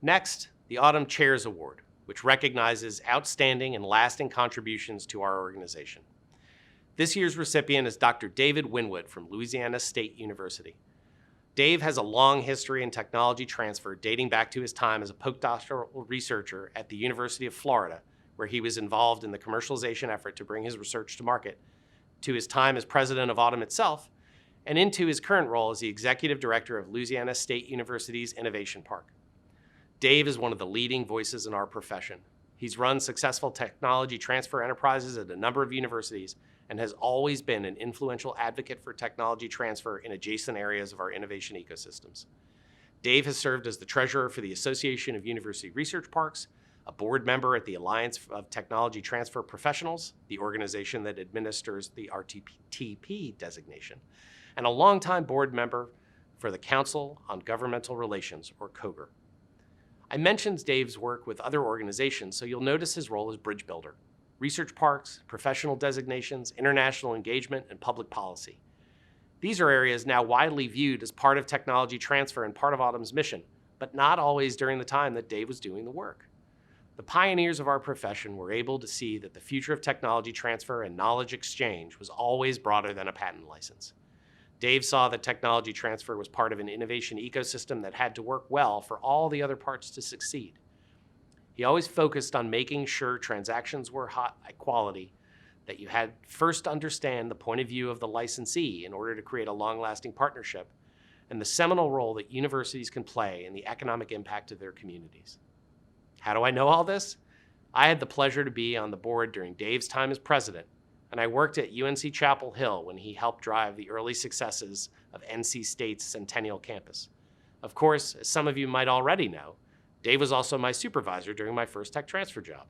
Next, the Autumn Chairs Award, which recognizes outstanding and lasting contributions to our organization. This year's recipient is Dr. David Winwood from Louisiana State University. Dave has a long history in technology transfer dating back to his time as a postdoctoral researcher at the University of Florida, where he was involved in the commercialization effort to bring his research to market, to his time as president of Autumn itself, and into his current role as the executive director of Louisiana State University's Innovation Park. Dave is one of the leading voices in our profession. He's run successful technology transfer enterprises at a number of universities and has always been an influential advocate for technology transfer in adjacent areas of our innovation ecosystems. Dave has served as the treasurer for the Association of University Research Parks, a board member at the Alliance of Technology Transfer Professionals, the organization that administers the RTP designation, and a longtime board member for the Council on Governmental Relations, or COGR. I mentioned Dave's work with other organizations, so you'll notice his role as bridge builder, research parks, professional designations, international engagement, and public policy. These are areas now widely viewed as part of technology transfer and part of Autumn's mission, but not always during the time that Dave was doing the work. The pioneers of our profession were able to see that the future of technology transfer and knowledge exchange was always broader than a patent license. Dave saw that technology transfer was part of an innovation ecosystem that had to work well for all the other parts to succeed. He always focused on making sure transactions were high quality, that you had first to understand the point of view of the licensee in order to create a long-lasting partnership, and the seminal role that universities can play in the economic impact of their communities. How do I know all this? I had the pleasure to be on the board during Dave's time as president, and I worked at UNC Chapel Hill when he helped drive the early successes of NC State's Centennial Campus. Of course, as some of you might already know, Dave was also my supervisor during my first tech transfer job.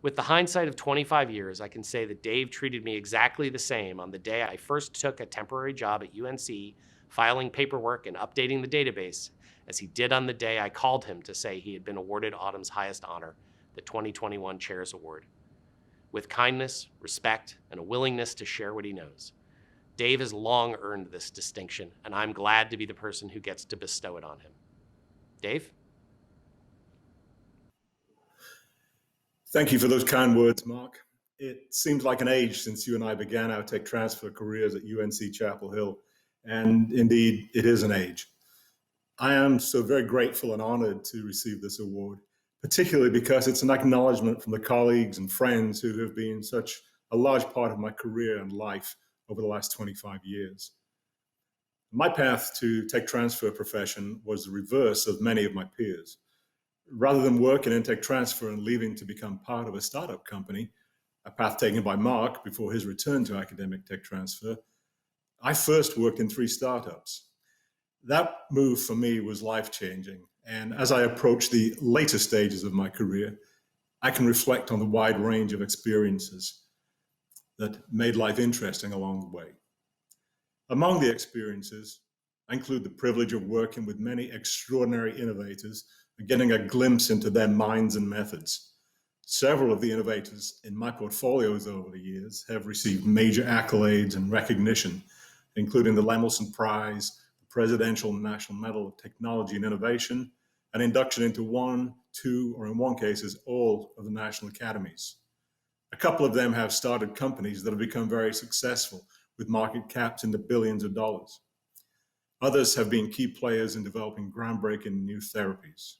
With the hindsight of 25 years, I can say that Dave treated me exactly the same on the day I first took a temporary job at UNC, filing paperwork and updating the database, as he did on the day I called him to say he had been awarded Autumn's highest honor, the 2021 Chairs Award. With kindness, respect, and a willingness to share what he knows. Dave has long earned this distinction, and I'm glad to be the person who gets to bestow it on him. Dave? Thank you for those kind words, Mark. It seems like an age since you and I began our tech transfer careers at UNC Chapel Hill, and indeed, it is an age. I am so very grateful and honored to receive this award, particularly because it's an acknowledgement from the colleagues and friends who have been such a large part of my career and life over the last 25 years. My path to tech transfer profession was the reverse of many of my peers. Rather than working in tech transfer and leaving to become part of a startup company, a path taken by Mark before his return to academic tech transfer, I first worked in 3 startups. That move for me was life-changing, and as I approach the later stages of my career, I can reflect on the wide range of experiences that made life interesting along the way. Among the experiences, I include the privilege of working with many extraordinary innovators and getting a glimpse into their minds and methods. Several of the innovators in my portfolios over the years have received major accolades and recognition, including the Lemelson Prize, the Presidential National Medal of Technology and Innovation, and induction into 1, 2, or in one cases, all of the national academies. A couple of them have started companies that have become very successful with market caps in the billions of dollars. Others have been key players in developing groundbreaking new therapies.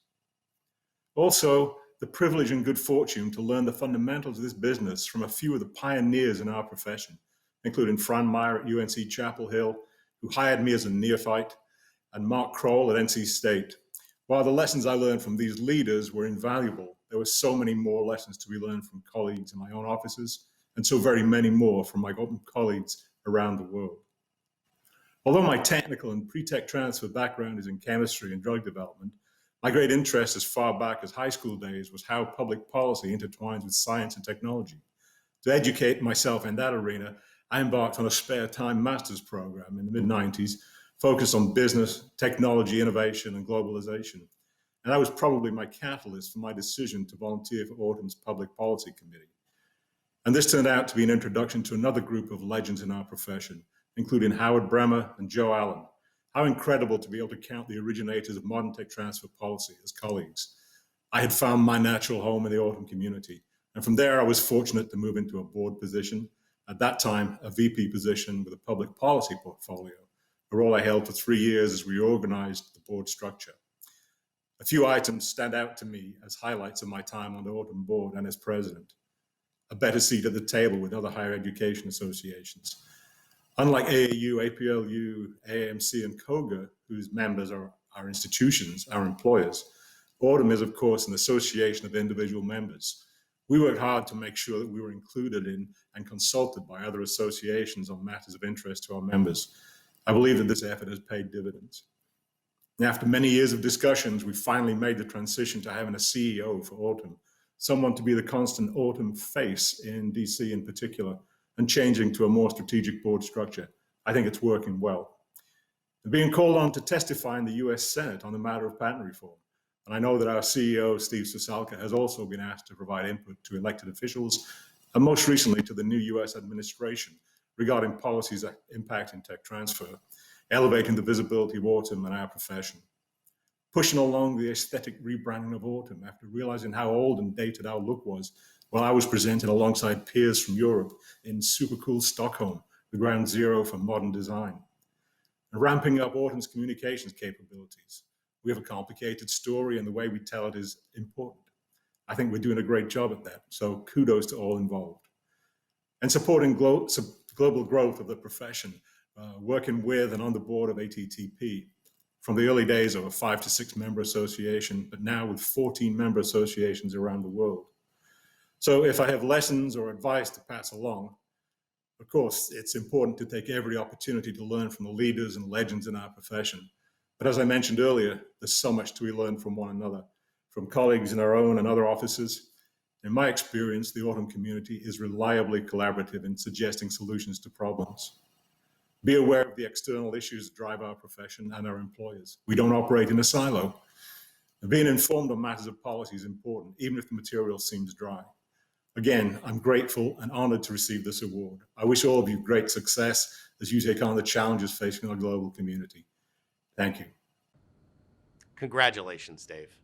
Also, the privilege and good fortune to learn the fundamentals of this business from a few of the pioneers in our profession, including Fran Meyer at UNC Chapel Hill, who hired me as a neophyte, and Mark Kroll at NC State. While the lessons I learned from these leaders were invaluable, there were so many more lessons to be learned from colleagues in my own offices, and so very many more from my colleagues around the world. Although my technical and pre-tech transfer background is in chemistry and drug development, my great interest as far back as high school days was how public policy intertwines with science and technology. To educate myself in that arena, I embarked on a spare time master's program in the mid-90s, focused on business, technology, innovation, and globalization. And that was probably my catalyst for my decision to volunteer for Autumn's Public Policy Committee. And this turned out to be an introduction to another group of legends in our profession, including Howard Bremer and Joe Allen, How incredible to be able to count the originators of modern tech transfer policy as colleagues. I had found my natural home in the Autumn community, and from there I was fortunate to move into a board position, at that time a VP position with a public policy portfolio, a role I held for 3 years as we reorganized the board structure. A few items stand out to me as highlights of my time on the Autumn board and as president. A better seat at the table with other higher education associations. Unlike AAU, APLU, AAMC, and COGA, whose members are our institutions, our employers, Autumn is, of course, an association of individual members. We worked hard to make sure that we were included in and consulted by other associations on matters of interest to our members. I believe that this effort has paid dividends. And after many years of discussions, we finally made the transition to having a CEO for Autumn, someone to be the constant Autumn face in DC in particular, and changing to a more strategic board structure. I think it's working well. And being called on to testify in the US Senate on the matter of patent reform. And I know that our CEO, Steve Susalka, has also been asked to provide input to elected officials, and most recently to the new US administration regarding policies impacting tech transfer, elevating the visibility of Autumn and our profession. Pushing along the aesthetic rebranding of Autumn after realizing how old and dated our look was while I was presented alongside peers from Europe in super cool Stockholm, the ground zero for modern design. And ramping up Autumn's communications capabilities. We have a complicated story and the way we tell it is important. I think we're doing a great job at that, so kudos to all involved. And supporting global growth of the profession, working with and on the board of ATTP, from the early days of a 5 to 6 member association, but now with 14 member associations around the world. So if I have lessons or advice to pass along, of course, it's important to take every opportunity to learn from the leaders and legends in our profession. But as I mentioned earlier, there's so much to learn from one another, from colleagues in our own and other offices. In my experience, the Autumn community is reliably collaborative in suggesting solutions to problems. Be aware of the external issues that drive our profession and our employers. We don't operate in a silo. And being informed on matters of policy is important, even if the material seems dry. Again, I'm grateful and honored to receive this award. I wish all of you great success as you take on the challenges facing our global community. Thank you. Congratulations, Dave.